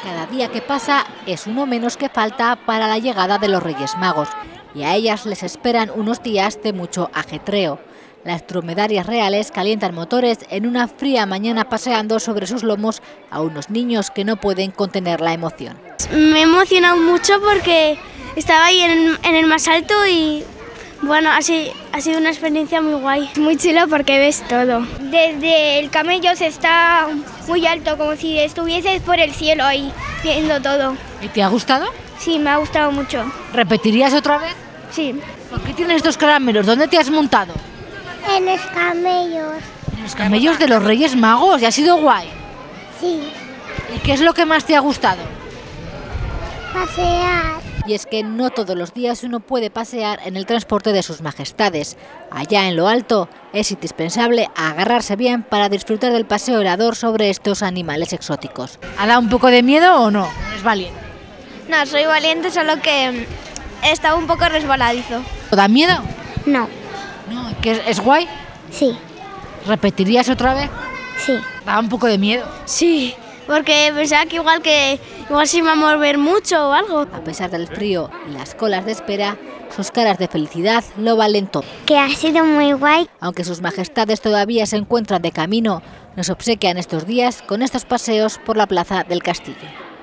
Cada día que pasa es uno menos que falta para la llegada de los Reyes Magos, y a ellas les esperan unos días de mucho ajetreo. Las dromedarias reales calientan motores en una fría mañana paseando sobre sus lomos a unos niños que no pueden contener la emoción. Me he emocionado mucho porque estaba ahí en el más alto y bueno, ha sido una experiencia muy guay. Muy chulo porque ves todo. Desde el camello se está muy alto, como si estuvieses por el cielo ahí, viendo todo. ¿Y te ha gustado? Sí, me ha gustado mucho. ¿Repetirías otra vez? Sí. ¿Por qué tienes estos caramelos? ¿Dónde te has montado? En los camellos. En los camellos de los Reyes Magos, ¿y ha sido guay? Sí. ¿Y qué es lo que más te ha gustado? Pasear. Y es que no todos los días uno puede pasear en el transporte de sus majestades. Allá en lo alto es indispensable agarrarse bien para disfrutar del paseo helador sobre estos animales exóticos. ¿Ha dado un poco de miedo o no? ¿Es valiente? No, soy valiente, solo que estaba un poco resbaladizo. ¿Da miedo? No. No, ¿que es guay? Sí. ¿Repetirías otra vez? Sí. Da un poco de miedo. Sí, porque pensaba que igual se iba a mover mucho o algo. A pesar del frío y las colas de espera, sus caras de felicidad lo valen todo. Que ha sido muy guay. Aunque sus majestades todavía se encuentran de camino, nos obsequian estos días con estos paseos por la plaza del castillo.